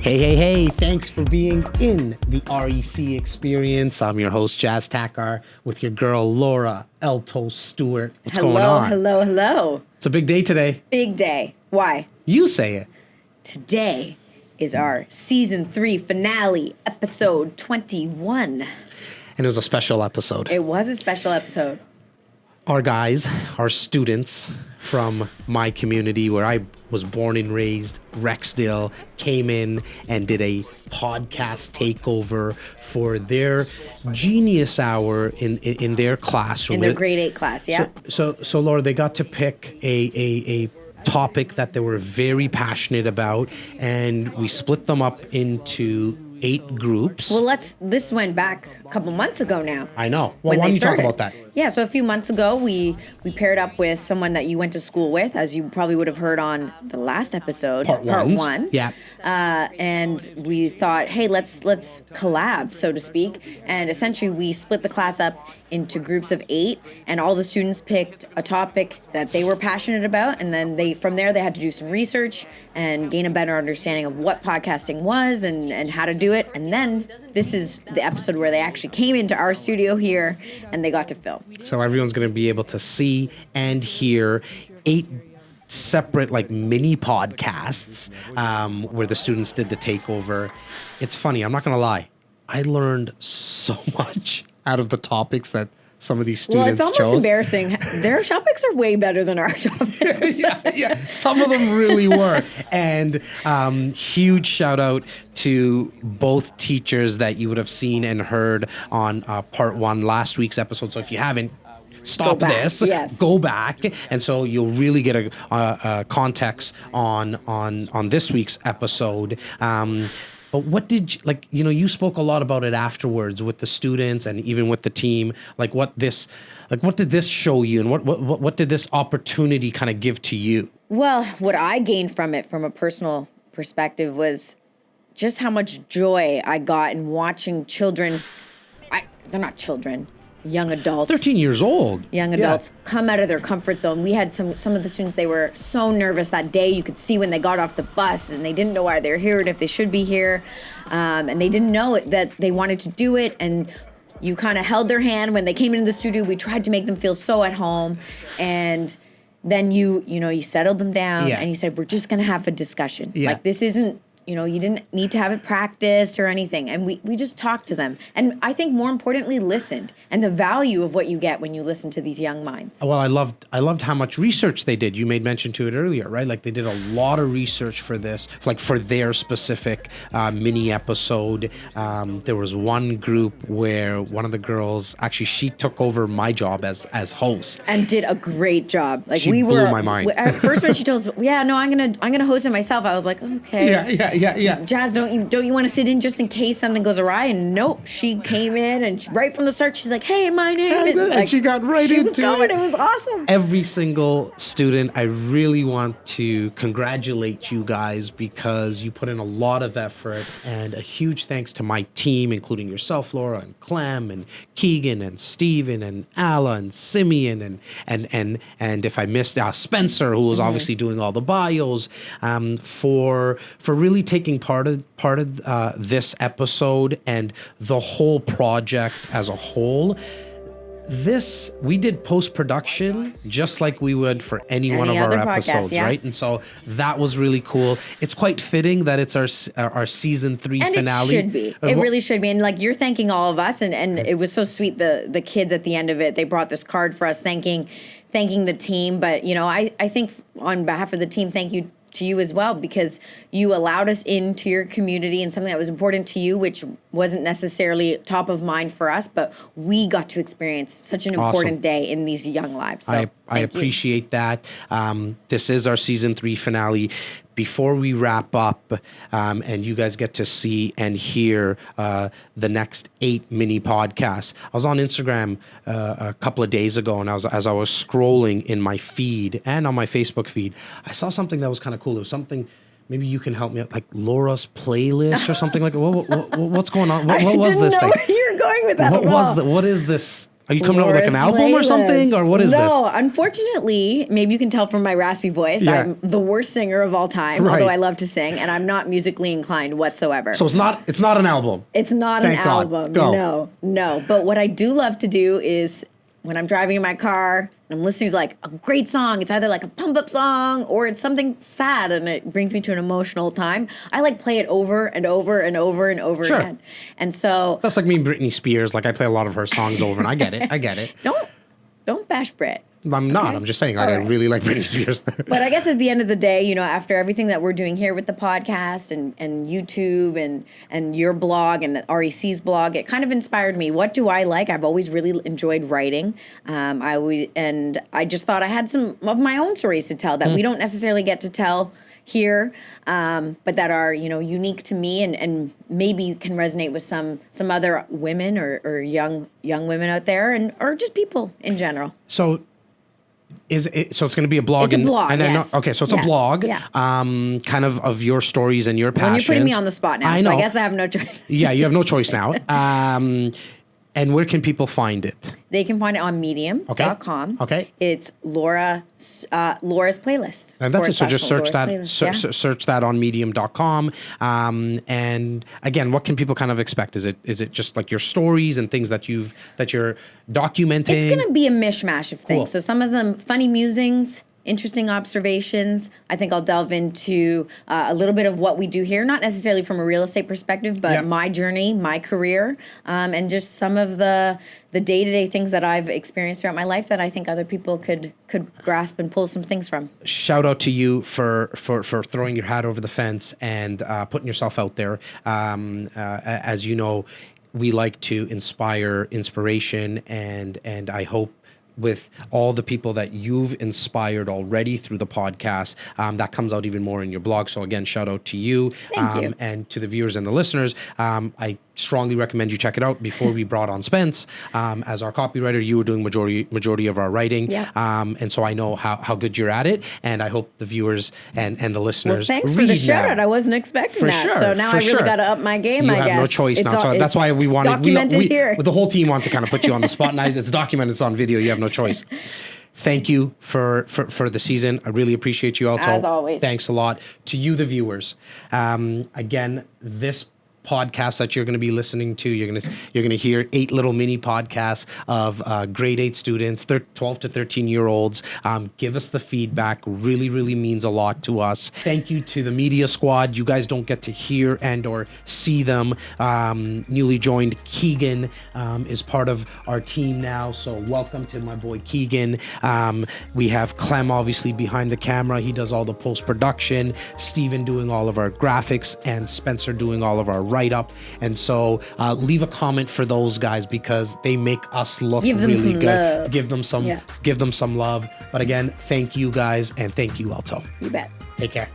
Hey, thanks for being in the REC experience. I'm your host, Takhar, with your girl, Laura Stewart. What's going on? Hello. It's a big day today. Big day. Why? You say it. Today is our season 3 finale, episode 21. And it was a special episode. It was a special episode. Our guys, our students from my community where I was born and raised, Rexdale, came in and did a podcast takeover for their genius hour in their classroom. In their grade 8 class, yeah. So Laura, they got to pick a topic that they were very passionate about, and we split them up into 8 groups. Well, this went back a couple months ago now. I know. Well, why don't you talk about that? Yeah, so a few months ago, we paired up with someone that you went to school with, as you probably would have heard on the last episode, part one. Yeah. And we thought, hey, let's collab, so to speak. And essentially, we split the class up into groups of 8, and all the students picked a topic that they were passionate about, and then from there they had to do some research and gain a better understanding of what podcasting was and how to do it. And then this is the episode where they actually came into our studio here and they got to film. So everyone's going to be able to see and hear 8 separate mini podcasts where the students did the takeover. It's funny, I'm not going to lie. I learned so much out of the topics that some of these students chose. Well, it's almost embarrassing. Their topics are way better than our topics. yeah. Some of them really were. And huge shout out to both teachers that you would have seen and heard on part 1 last week's episode. So if you haven't, stop this, go back, and so you'll really get a context on this week's episode. But what did you spoke a lot about it afterwards with the students and even with the team. What did this show you, and what did this opportunity kind of give to you? Well, what I gained from it from a personal perspective was just how much joy I got in watching children. They're not children. Young adults. 13 years old. Young adults come out of their comfort zone. We had some of the students, they were so nervous that day. You could see when they got off the bus and they didn't know why they're here and if they should be here. And they didn't know that they wanted to do it. And you kind of held their hand when they came into the studio. We tried to make them feel so at home. And then you settled them down and you said, we're just going to have a discussion. Yeah. This isn't, you didn't need to have it practiced or anything. And we just talked to them. And I think more importantly, listened. And the value of what you get when you listen to these young minds. Well, I loved how much research they did. You made mention to it earlier, right? They did a lot of research for this, for their specific mini episode. There was one group where one of the girls, actually, she took over my job as host. And did a great job. She blew my mind. At first when she told us, I'm gonna host it myself, I was like, okay. Yeah. Jazz, don't you want to sit in just in case something goes awry? And nope, she came in and right from the start, she's like, hey, my name. And she got right into it. She was going. It was awesome. Every single student, I really want to congratulate you guys because you put in a lot of effort, and a huge thanks to my team, including yourself, Laura, and Clem, and Keegan, and Steven, and Alla, and Simeon, and if I missed Spencer, who was obviously doing all the bios, for really taking part of this episode and the whole project as a whole. We did post-production just like we would for any one of our episodes, right? And so that was really cool. It's quite fitting that it's our season 3 finale. And it should be. It really should be. And you're thanking all of us, and it was so sweet. The kids at the end of it, they brought this card for us thanking the team. But I think on behalf of the team, thank you to you as well, because you allowed us into your community and something that was important to you, which wasn't necessarily top of mind for us, but we got to experience such an important day in these young lives. So I appreciate that. This is our season 3 finale. Before we wrap up and you guys get to see and hear the next 8 mini podcasts, I was on Instagram a couple of days ago, and as I was scrolling in my feed and on my Facebook feed, I saw something that was kind of cool. It was something, maybe you can help me out, like Laura's playlist or something like that. What's going on? What was this thing? I didn't know where you were going with that. What is this? Are you coming out with like an Laura's album or playlist. something, or what is this? No, unfortunately, maybe you can tell from my raspy voice, Yeah. I'm the worst singer of all time, Right. although I love to sing, and I'm not musically inclined whatsoever. So it's not an album. It's not Thank an God. album. Go. No. But what I do love to do is when I'm driving in my car and I'm listening to like a great song, it's either like a pump up song or it's something sad and it brings me to an emotional time. I like play it over and over and over and over Sure. again. And so That's like me and Britney Spears. Like I play a lot of her songs over, and I get it. don't bash Brit. I'm not. Okay. I'm just saying. Like, All I right. really like Britney Spears. But I guess at the end of the day, you know, after everything that we're doing here with the podcast and YouTube and your blog and REC's blog, it kind of inspired me. What do I like? I've always really enjoyed writing. I just thought I had some of my own stories to tell that we don't necessarily get to tell here, but that are, you know, unique to me and maybe can resonate with some other women or young women out there or just people in general. So it's going to be a blog? It's a blog, yes. Okay, so it's a Yes, blog, yeah. Kind of your stories and your passions. When you're putting me on the spot now, I so know. I guess I have no choice. Yeah, you have no choice now. And where can people find it? They can find it on medium.com. Okay. It's Laura's playlist. And that's it. So / just search Laura's that. playlist, yeah. Search that on medium.com. And again, what can people kind of expect? Is it just like your stories and things that you're documenting? It's going to be a mishmash of things. Cool. So some of them funny musings, interesting observations. I think I'll delve into a little bit of what we do here, not necessarily from a real estate perspective, but Yeah. my journey, my career, and just some of the day-to-day things that I've experienced throughout my life that I think other people could grasp and pull some things from. Shout out to you for throwing your hat over the fence and putting yourself out there. As you know, we like to inspire inspiration, and I hope with all the people that you've inspired already through the podcast, that comes out even more in your blog. So again, shout out to you, Thank you. And to the viewers and the listeners. I strongly recommend you check it out. Before we brought on Spence as our copywriter, you were doing majority of our writing, Yeah. and so I know how good you're at it. And I hope the viewers and the listeners. Well, thanks for the read shout now. out. I wasn't expecting For that. sure, So now for I really sure. got to up my game, You I have guess. no choice It's now. So that's why we wanted documented here. The whole team wants to kind of put you on the spot, and it's documented. It's on video. You have no choice. Thank you for the season. I really appreciate you, Alto. As always. Thanks a lot to you, the viewers. Again, this podcast that you're going to be listening to, you're going to hear 8 little mini podcasts of grade 8 students, 12 to 13-year-olds. Give us the feedback. Really means a lot to us. Thank you to the media squad. You guys don't get to hear and or see them. Newly joined Keegan is part of our team now, so welcome to my boy Keegan. We have Clem obviously behind the camera. He does all the post-production, Steven doing all of our graphics, and Spencer doing all of our write-up. And so leave a comment for those guys because they make us look Give them really some good. love. Give them some love. But again, thank you guys, and thank you, Alto. You bet. Take care.